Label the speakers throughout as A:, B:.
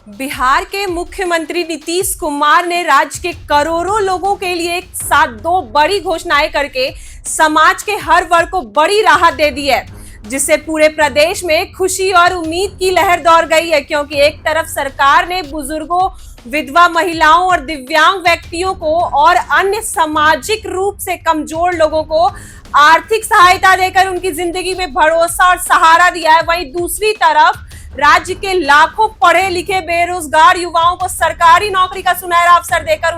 A: बिहार के मुख्यमंत्री नीतीश कुमार ने राज्य के करोड़ों लोगों के लिए एक साथ दो बड़ी घोषणाएं करके समाज के हर वर्ग को बड़ी राहत दे दी है, जिससे पूरे प्रदेश में खुशी और उम्मीद की लहर दौड़ गई है। क्योंकि एक तरफ सरकार ने बुजुर्गों, विधवा महिलाओं और दिव्यांग व्यक्तियों को और अन्य सामाजिक रूप से कमजोर लोगों को आर्थिक सहायता देकर उनकी जिंदगी में भरोसा और सहारा दिया है, वहीं दूसरी तरफ राज्य के लाखों पढ़े लिखे बेरोजगार युवाओं को सरकारी नौकरी का सुनहरा अवसर देकर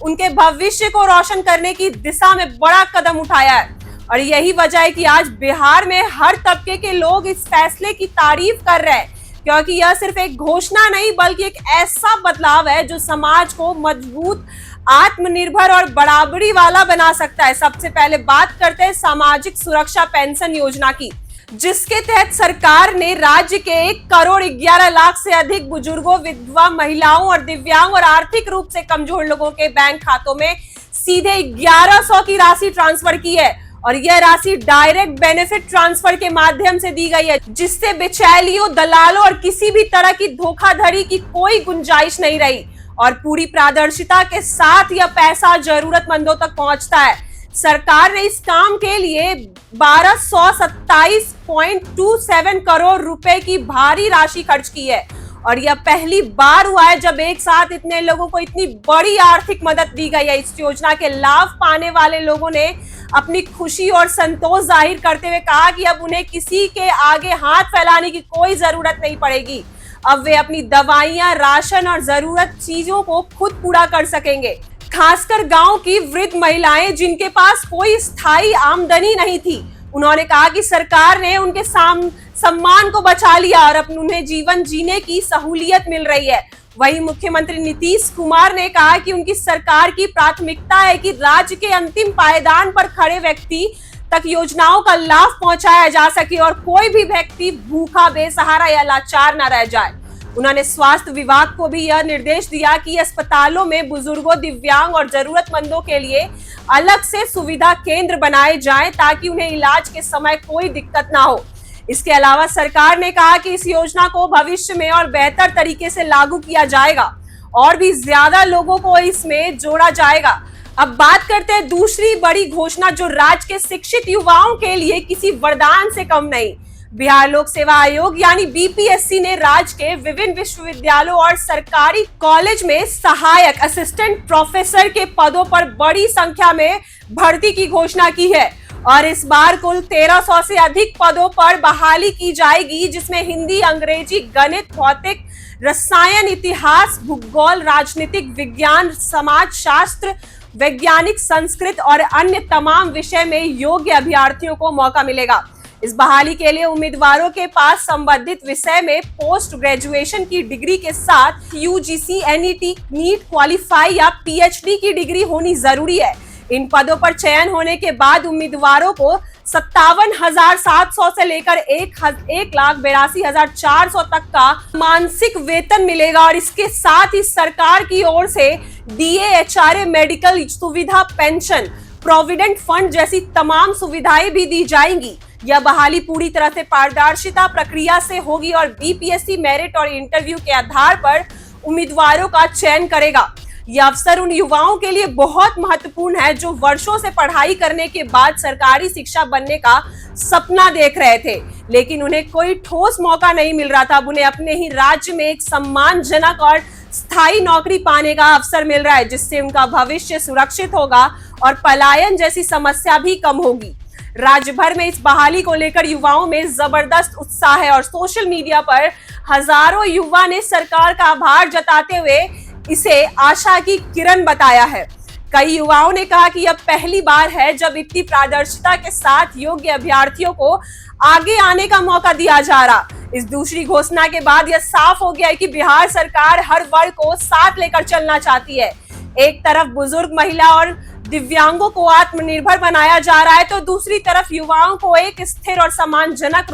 A: उनके भविष्य को रोशन करने की दिशा में बड़ा कदम उठाया है। और यही वजह है कि आज बिहार में हर तबके के लोग इस फैसले की तारीफ कर रहे हैं, क्योंकि यह सिर्फ एक घोषणा नहीं बल्कि एक ऐसा बदलाव है जो समाज को मजबूत, आत्मनिर्भर और बराबरी वाला बना सकता है। सबसे पहले बात करते हैं सामाजिक सुरक्षा पेंशन योजना की, जिसके तहत सरकार ने राज्य के 1,11,00,000 से अधिक बुजुर्गों, विधवा महिलाओं और दिव्यांग और आर्थिक रूप से कमजोर लोगों के बैंक खातों में सीधे 1100 की राशि ट्रांसफर की है। और यह राशि डायरेक्ट बेनिफिट ट्रांसफर के माध्यम से दी गई है, जिससे बिचौलियों, दलालों और किसी भी तरह की धोखाधड़ी की कोई गुंजाइश नहीं रही और पूरी पारदर्शिता के साथ यह पैसा जरूरतमंदों तक पहुंचता है। सरकार ने इस काम के लिए 1227.27 करोड़ रुपए की भारी राशि खर्च की है और यह पहली बार हुआ है जब एक साथ इतने लोगों को इतनी बड़ी आर्थिक मदद दी गई है। इस योजना के लाभ पाने वाले लोगों ने अपनी खुशी और संतोष जाहिर करते हुए कहा कि अब उन्हें किसी के आगे हाथ फैलाने की कोई जरूरत नहीं पड़ेगी। अब वे अपनी दवाइयां, राशन और जरूरत चीजों को खुद पूरा कर सकेंगे। खासकर गांव की वृद्ध महिलाएं जिनके पास कोई स्थायी आमदनी नहीं थी, उन्होंने कहा कि सरकार ने उनके सम्मान को बचा लिया और अब उन्हें जीवन जीने की सहूलियत मिल रही है। वहीं मुख्यमंत्री नीतीश कुमार ने कहा कि उनकी सरकार की प्राथमिकता है कि राज्य के अंतिम पायदान पर खड़े व्यक्ति तक योजनाओं का लाभ पहुंचाया जा सके और कोई भी व्यक्ति भूखा, बेसहारा या लाचार न रह जाए। उन्होंने स्वास्थ्य विभाग को भी यह निर्देश दिया कि अस्पतालों में बुजुर्गों, दिव्यांग और जरूरतमंदों के लिए अलग से सुविधा केंद्र बनाए जाएं ताकि उन्हें इलाज के समय कोई दिक्कत ना हो। इसके अलावा सरकार ने कहा कि इस योजना को भविष्य में और बेहतर तरीके से लागू किया जाएगा और भी ज्यादा लोगों को इसमें जोड़ा जाएगा। अब बात करते हैं दूसरी बड़ी घोषणा, जो राज्य के शिक्षित युवाओं के लिए किसी वरदान से कम नहीं। बिहार लोक सेवा आयोग यानी बीपीएससी ने राज्य के विभिन्न विश्वविद्यालयों और सरकारी कॉलेज में सहायक, असिस्टेंट प्रोफेसर के पदों पर बड़ी संख्या में भर्ती की घोषणा की है और इस बार कुल 1300 से अधिक पदों पर बहाली की जाएगी, जिसमें हिंदी, अंग्रेजी, गणित, भौतिक, रसायन, इतिहास, भूगोल, राजनीतिक विज्ञान, समाज शास्त्र, वैज्ञानिक, संस्कृत और अन्य तमाम विषय में योग्य अभ्यर्थियों को मौका मिलेगा। इस बहाली के लिए उम्मीदवारों के पास संबंधित विषय में पोस्ट ग्रेजुएशन की डिग्री के साथ यूजीसी, एनईटी, नीट क्वालिफाई या पीएचडी की डिग्री होनी जरूरी है। इन पदों पर चयन होने के बाद उम्मीदवारों को 57,700 से लेकर 1,82,400 तक का मासिक वेतन मिलेगा और इसके साथ ही सरकार की ओर से डीए, एचआरए, मेडिकल सुविधा, पेंशन, प्रोविडेंट फंड जैसी तमाम सुविधाएं भी दी जाएंगी। यह बहाली पूरी तरह से पारदर्शिता प्रक्रिया से होगी और बीपीएससी मेरिट और इंटरव्यू के आधार पर उम्मीदवारों का चयन करेगा। यह अवसर उन युवाओं के लिए बहुत महत्वपूर्ण है जो वर्षों से पढ़ाई करने के बाद सरकारी शिक्षा बनने का सपना देख रहे थे, लेकिन उन्हें कोई ठोस मौका नहीं मिल रहा था। अब उन्हें अपने ही राज्य में एक सम्मानजनक और स्थायी नौकरी पाने का अवसर मिल रहा है, जिससे उनका भविष्य सुरक्षित होगा और पलायन जैसी समस्या भी कम होगी। राज्य भर में इस बहाली को लेकर युवाओं में जबरदस्त उत्साह है और सोशल मीडिया पर हजारों युवा ने सरकार का आभार जताते हुए इसे आशा की किरण बताया है। कई युवाओं ने कहा कि यह पहली बार है जब इतनी पारदर्शिता के साथ योग्य अभ्यर्थियों को आगे आने का मौका दिया जा रहा। इस दूसरी घोषणा के बाद यह साफ हो गया है कि बिहार सरकार हर वर्ग को साथ लेकर चलना चाहती है। एक तरफ बुजुर्ग, महिला और दिव्यांगों को आत्मनिर्भर बनाया जा रहा है, तो दूसरी तरफ युवाओं को एक स्थिर और सम्मानजनक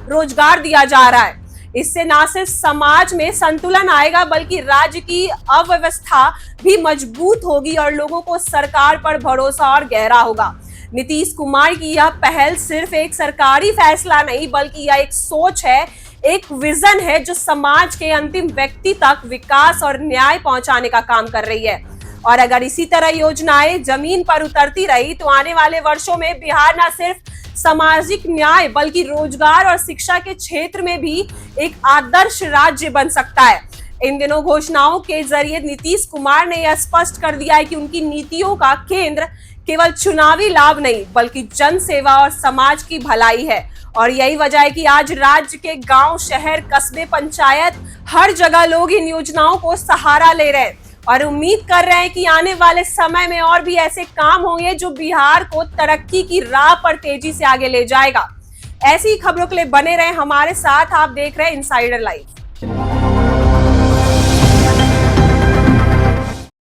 A: रोजगार दिया जा रहा है। इससे न सिर्फ समाज में संतुलन आएगा बल्कि राज्य की अव्यवस्था भी मजबूत होगी और लोगों को सरकार पर भरोसा और गहरा होगा। नीतीश कुमार की यह पहल सिर्फ एक सरकारी फैसला नहीं बल्कि यह एक सोच है, एक विजन है जो समाज के अंतिम व्यक्ति तक विकास और न्याय पहुंचाने का काम कर रही है। और अगर इसी तरह योजनाएं जमीन पर उतरती रही तो आने वाले वर्षों में बिहार न सिर्फ सामाजिक न्याय बल्कि रोजगार और शिक्षा के क्षेत्र में भी एक आदर्श राज्य बन सकता है। इन दिनों घोषणाओं के जरिए नीतीश कुमार ने यह स्पष्ट कर दिया है कि उनकी नीतियों का केंद्र केवल चुनावी लाभ नहीं बल्कि जन सेवा और समाज की भलाई है। और यही वजह है कि आज राज्य के गांव, शहर, कस्बे, पंचायत हर जगह लोग इन योजनाओं को सहारा ले रहे हैं और उम्मीद कर रहे हैं कि आने वाले समय में और भी ऐसे काम होंगे जो बिहार को तरक्की की राह पर तेजी से आगे ले जाएगा। ऐसी खबरों के लिए बने रहे हमारे साथ। आप देख रहे हैं इनसाइडर लाइव।